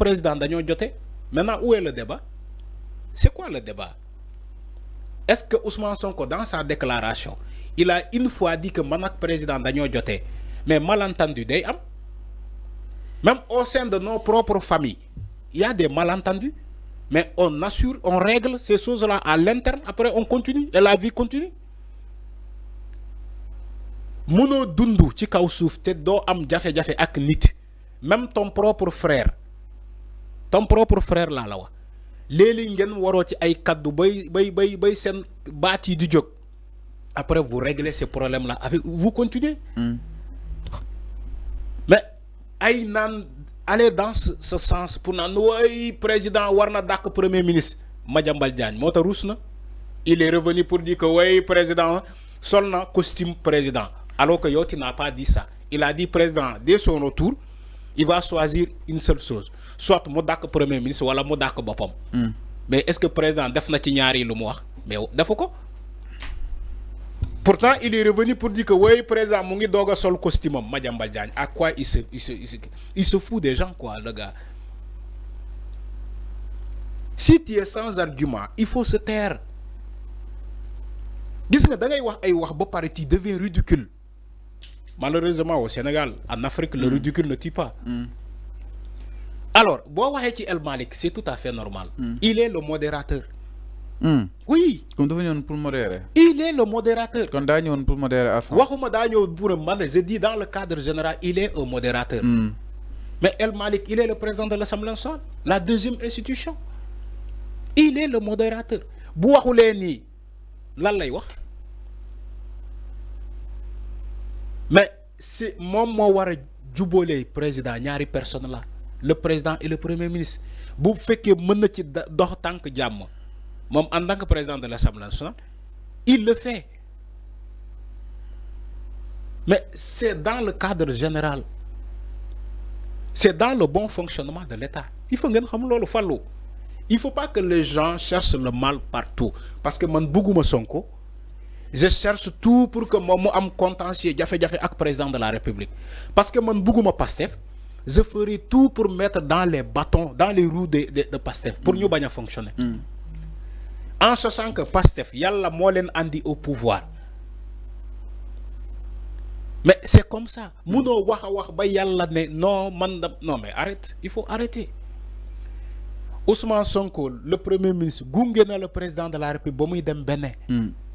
président dañoo jote. Maintenant où est le débat? C'est quoi le débat? Est-ce que Ousmane Sonko dans sa déclaration il a une fois dit que man ak président dañoo jote, mais malentendu day am? Même au sein de nos propres familles il y a des malentendus, mais on assure, on règle ces choses-là à l'interne, après on continue et la vie continue. Mënoo dundu ci kaw suuf te doo am jafe-jafe ak nit, même ton propre frère laa la wax léeg-léeg ngeen waroo ci ay kaddu bay seen baat yi di jóg, après vous réglez ces problèmes là avec vous continuez. Mais ay naan aller dans ce sens pour naan way président war na dàq premier ministre Madiambal Diagne moo tax ruus na, il est revenu pour dire que way président sol na costume président, alors que yow tu n'as pas dit ça. Il a dit président dès son retour il va choisir une seule chose, soit mu dàq premier ministre wala mu dàq boppam. Mais est-ce que président def na ci ñaari lu mu wax? Mais defu ko. Pourtant il est revenu pour dire que oui président mu ngi doog a sol costume am Madiambal Diagne. À quoi il se fout des gens quoi le gars. Si tu es sans argument il faut se taire. Gis nga da ngay wax ay wax ba pare tu deviens ridicule. Malheureusement au Sénégal, en Afrique le ridicule ne tue pas. Alors boo waxee ci El Malick c'est tout à fait normal. Il est le modérateur. Oui. Comme dafa ñëwoon pour modérer. Il est le modérateur. Kon daa ñëwoon pour modérer Alpha. Waxuma daa ñëw pour man, je dis dans le cadre général il est un modérateur. Mais El Malick il est le président de l'Assemblée nationale, la deuxième institution. Il est le modérateur. Bu waxulee nii lan lay wax? Mais c'est moom moo war a jubóolee président ñaari personne là, le président et le premier ministre. Bu fekkee mën na ci dox tànk jàmm moom en tant que président de l'Assemblée nationale il le fait. Mais c'est dans le cadre général, c'est dans le bon fonctionnement de l'État. Il faut ngeen xam loolu fallu. Il faut pas que les gens cherchent le mal partout, parce que man bëgguma Sonko, je cherche tout pour que moom mu am contentieux jafe-jafe ak président de la République. Parce que man bëgguma Pastef, je ferai tout pour mettre dans les bâtons, dans les roues de Pastef pour ñu bañ a fonctionner. En sachant que Pastef yàlla moo leen andi au pouvoir. Mais c'est comme ça. Munoo wax a wax ba yàlla ne non man non mais arrête, il faut arrêter. Ousmane Sonko le premier ministre gunge na le président de la République ba muy dem Bénin.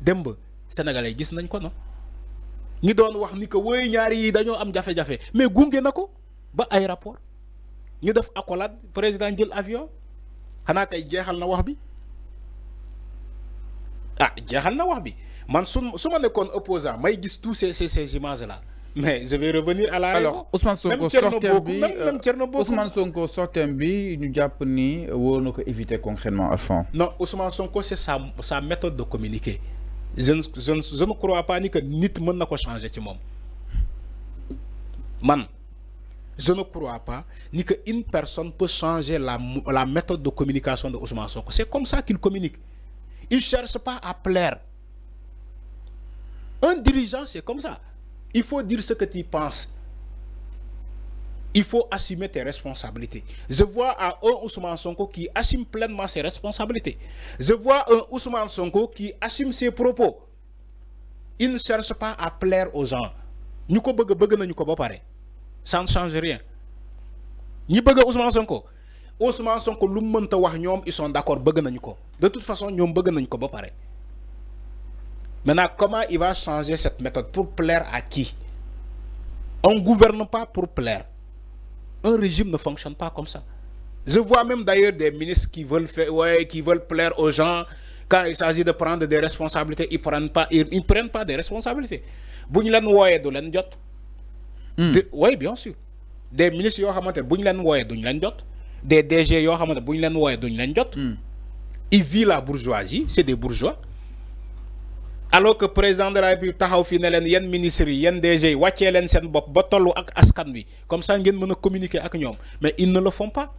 Demb Sénégalais gis nañ ko non. Ñi doon wax ni que woy ñaari yi dañoo am jafe-jafe mais gunge na ko ba aéroport ñu def accolade président jël avion xanaa kay jeexal na wax bi. Ah jeexal na wax bi man su ma nekkoon opposant may gis tous ces images là, mais je vais revenir à la raison. Alors Ousmane Sonko sortem bi ñu jàpp ni wóor na ko éviter concrètement à fond. Non, Ousmane Sonko c'est sa méthode de communiquer. Je ne crois pas ni que nit mën na ko changer ci moom. Man je ne crois pas ni que une personne peut changer la méthode de communication de Ousmane Sonko. C'est comme ça qu'il communique. Il cherche pas à plaire. Un dirigeant c'est comme ça. Il faut dire ce que tu penses. Il faut assumer tes responsabilités. Je vois un Ousmane Sonko qui assume pleinement ses responsabilités. Je vois un Ousmane Sonko qui assume ses propos. Il ne cherche pas à plaire aux gens. Ñu ko bëgg nañu ko ba pare. Ça ne change rien. Ñi bëgg Ousmane Sonko lu mu mënta wax ñoom ils sont d'accord bëgg nañu ko. De toute façon ñoom bëgg nañu ko ba pare. Maintenant comment il va changer cette méthode pour plaire à qui? On ne gouverne pas pour plaire. Un régime ne fonctionne pas comme ça. Je vois même d'ailleurs des ministres qui veulent plaire aux gens. Quand il s'agit de prendre des responsabilités, ils ne prennent pas des responsabilités. Oui, bien sûr. Des ministres des DG ils vivent la bourgeoisie, c'est des bourgeois. Alors que le président de la République taxaw fi ne leen yenn ministres yi yenn DG yi wàccee leen seen bopp ba tollu ak askan bi comme ça ngeen mën a communiquer ak ñoom, mais ils ne le font pas.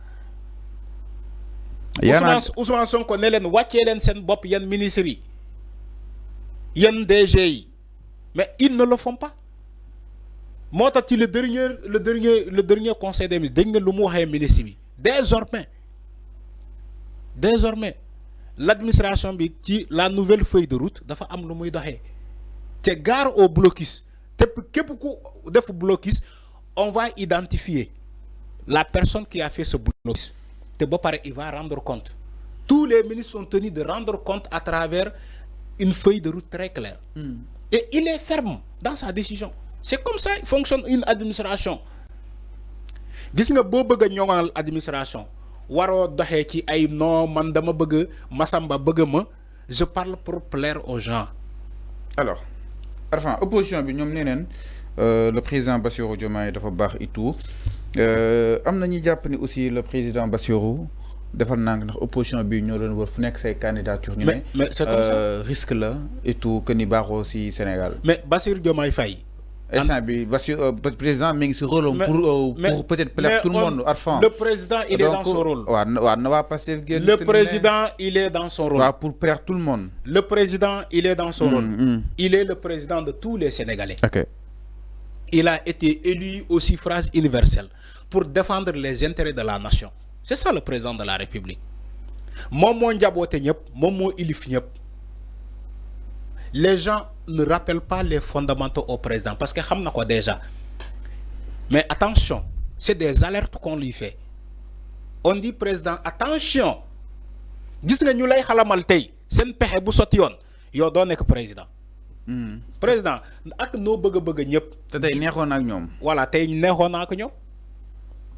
Ousmane Sonko ne leen wàccee leen seen bopp yenn ministres yi yenn DG yi, mais ils ne le font pas. Moo tax ci le dernier conseil des ministres dégg nga lu mu waxee ministre bi désormais l'administration bi ci la nouvelle feuille de route dafa am lu muy doxé te gare au blocus te képp ku def blocus on va identifier la personne qui a fait ce blocus te ba paré il va rendre compte. Tous les ministres sont tenus de rendre compte à travers une feuille de route très claire. Et il est ferme dans sa décision. C'est comme ça que fonctionne une administration. Gis nga bo bëgg ñongal administration waro doxé ci ay non man dama bëgg masamba bëgg ma, je parle pour plaire aux gens. Alors, enfin opposition bi ñom nénen le président Bassirou Diomaye dafa bax et tout amna ñi japp ni aussi le président Bassirou defal nank ndax opposition bi ñoo doon wër fu nek say candidature ñu né mais c'est comme ça risque là et tout que ni baaxoo ci Sénégal. Mais Bassirou Diomaye Faye instant bi Bassirou président mi ngi ci rôle pour peut-être plaire tout le monde. Arfan le président il est dans son rôle. Wa na wa passer le président il est dans son rôle. Wa pour plaire tout le monde. Le président il est dans son rôle. Il est le président de tous les Sénégalais. OK. Il a été élu au suffrage universel pour défendre les intérêts de la nation. C'est ça le président de la République. Momo njabote ñep, momo ilif ñep. Les gens ne rappellent pas les fondamentaux au président parce que xamna ko déjà. Mais attention, c'est des alertes qu'on lui fait. On dit président attention. Gis nga ñu lay xalamal tay sen pexé bu soti yoon yow do nek président. Président ak no bëgg ñep té tay neexon ak ñom. Voilà, tay neexon ak ñom.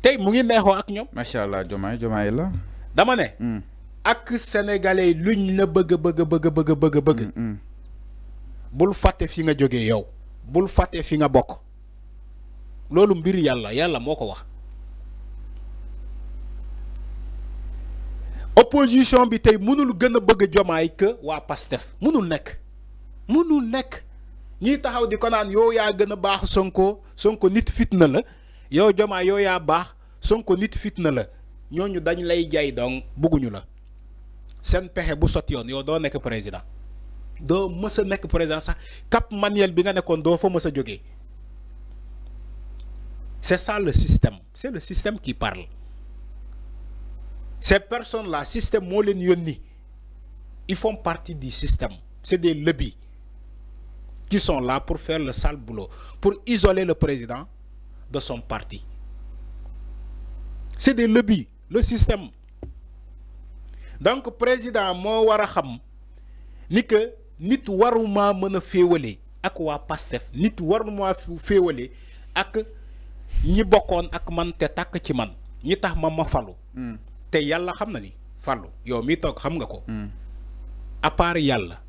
Tay mu ngi neexoo ak ñom. Machallah Diomaye la. Dama né. Ak sénégalais luñ la bëgg. Bul faté fi nga joggé yow. Bul faté fi nga bok. Lolu mbir yalla moko wax. Opposition bi tay mënul gëna bëgg Diomaye que wa Pastef. Mënul nek. Ñi taxaw di ko naan yow ya gëna baax Sonko nit fitna la. Yow Diomaye yow ya baax Sonko nit fitna la ñooñu dañ lay jay donc bëgguñu la sen pexé bu sot yoon yow do nek président do mësa nek président sax Cap Manuel bi nga nekkoon do fa mësa joggé. C'est ça le système, c'est le système qui parle. Ces personnes là système mo leen yoni, ils font partie du système, c'est des lobbies qui sont là pour faire le sale boulot, pour isoler le président de son parti. C'est des lobbies, le système. Donc président mo wara xam ni que nit waruma meuna féwalé ak wa Pastef, nit waruma féwalé ak ñi bokkoon ak man te tak ci man ñi tax ma fallu. Te yalla xam na ni fallu yow mi tok xam nga ko. À part yalla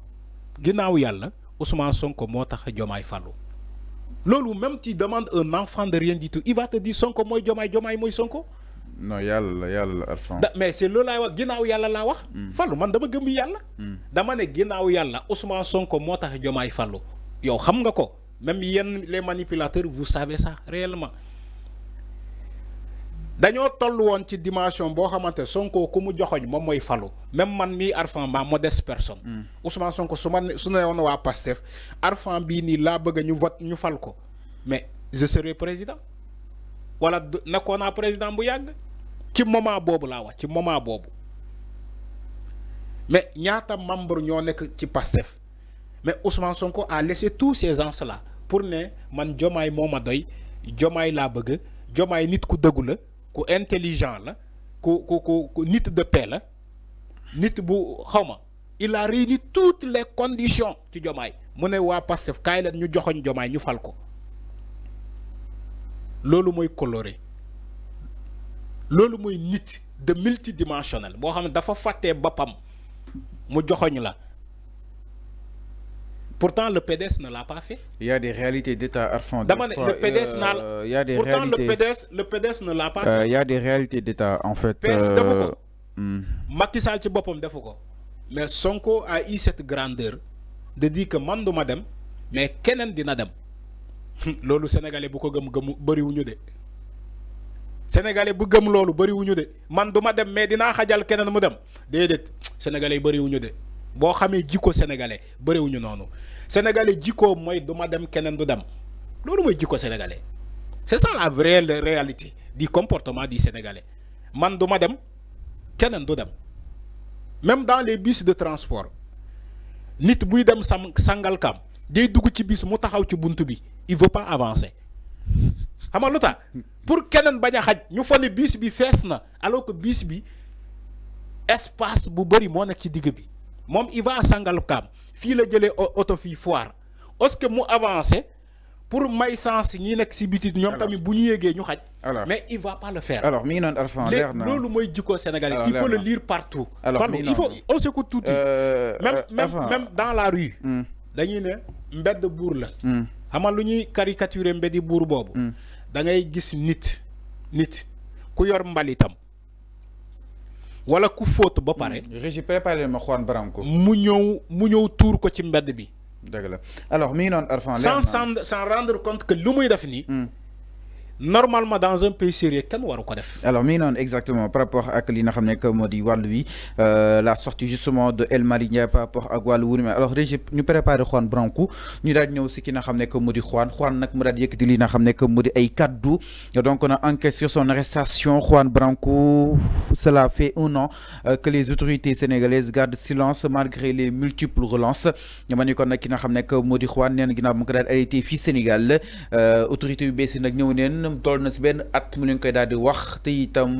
ginaaw yalla Ousmane Sonko moo tax Diomaye fallu. Lolu même tu demandes un enfant de rien du tout, il va te dire Sonko moy Diomaye moy Sonko. Non yalla Arfan. Mais c'est loolu laay wax ginaaw yalla la wax. Fallu man dama gëm yalla. Dama ne ginaaw yalla Ousmane Sonko moo tax Diomaye fallu. Yow xam nga ko. Même yéen les manipulateurs vous savez ça réellement. Dañoo tollu won ci dimension bo xamanté Sonko ku mu joxoñ mom moy fallu. Même man mi Arfan ba modeste personne. Ousmane Sonko su ne woon waa Pastef Arfan bii nii laa bëgg ñu vote ñu fal ko mais je serai président wala nekkoon naa président bu yàgg ci moment boobu laa wax ci moment boobu mais ñaata membre ñoo nekk ci Pastef mais Ousmane Sonko a laissé tous ces gens là pour ne man Diomaye moo ma doy Diomaye laa bëgg Diomaye nit ku dëggu la ku intelligent la ku nit de paix la nit bu xawma il a réuni toutes les conditions ci Diomaye mu ne waa Pastef kaay leen ñu joxoñ Diomaye ñu fal ko loolu mooy coloré loolu mooy nit de multidimensionnel boo xam ne dafa fàttee boppam mu joxoñ la pourtant le PDS ne l'a pas fait. Il y a des réalités d'État Arfan. Le PDS n'a. Il y a des pourtant réalités. le PDS ne l'a pas fait. Il y a des réalités d'État en fait. PS defu ko. Macky Sall ci boppam defu ko. Mais Sonko a eu cette grandeur de dire que man duma dem mais keneen dina dem loolu sénégalais bu ko gëm bëriwuñu de sénégalais bu gëm loolu bëriwuñu de man duma dem mais dinaa xajal keneen mu dem déedéet sénégalais bëriwuñu de boo xamee jikko sénégalais bëriwuñu noonu sénégalais jikko mooy duma dem keneen du dem loolu mooy jikko sénégalais c'est ça la vraie réalité du comportement du sénégalais man du ma dem keneen du dem même dans les bus de transport nit buy dem Sangalkam day dugg ci bis mu taxaw ci buntu bi il veut pas avancer xam nga lu tax pour keneen bañ a xaj ñu fa ne bis bi fees na alors que bis bi espace bu bëri moo nekk ci digg bi moom il va à Sangalkam fii la jëlee oto fii foire est-ce que mu avancer pour may sens ñi nekk si biti ñoom tamit bu ñu yéegee ñu xaj. mais il va pas le faire. alors mi ngi noonu Arfan leer na loolu mooy jikko Sénégalais. il peut le lire partout. alors il faut on s'écoute tout même dans la rue. dañuy ne mbedd buur la. xam nga lu ñuy caricaturer mbeddi buur boobu. da ngay gis nit ku yor mbalitam wala ku fóot ba pare. Régis préparé ma Juan Branco. mu ñëw tuur ko ci mbedd bi. dëgg la alors mi ngi noonu Arfan sans rendre compte que lu muy def nii. normalement dans un pays sérieux kenn waru ko def. alors mi ngi noonu exactement par rapport ak li nga xam ne que moo di wàllu wi la sortie justement de El Malick Ndiaye par rapport ak wàllu wuri mais alors Régis ñu préparé Juan Branco ñu daal ñëw si ki nga xam ne que moo di Juan nag mu daal yëkkati li nga xam ne que moo di ay kaddu donc on a enquête sur son arrestation Juan Branco cela fait 1 an que les autorités sénégalaises gardent silence malgré les multiples relances ñama ni kon nag ki nga xam ne que moo di Juan neen ginnaaw mu ko daal arrêté fii Sénégal autorité yu bees yi nag ñëw neen toll na si benn at mu leen koy daal di wax te itam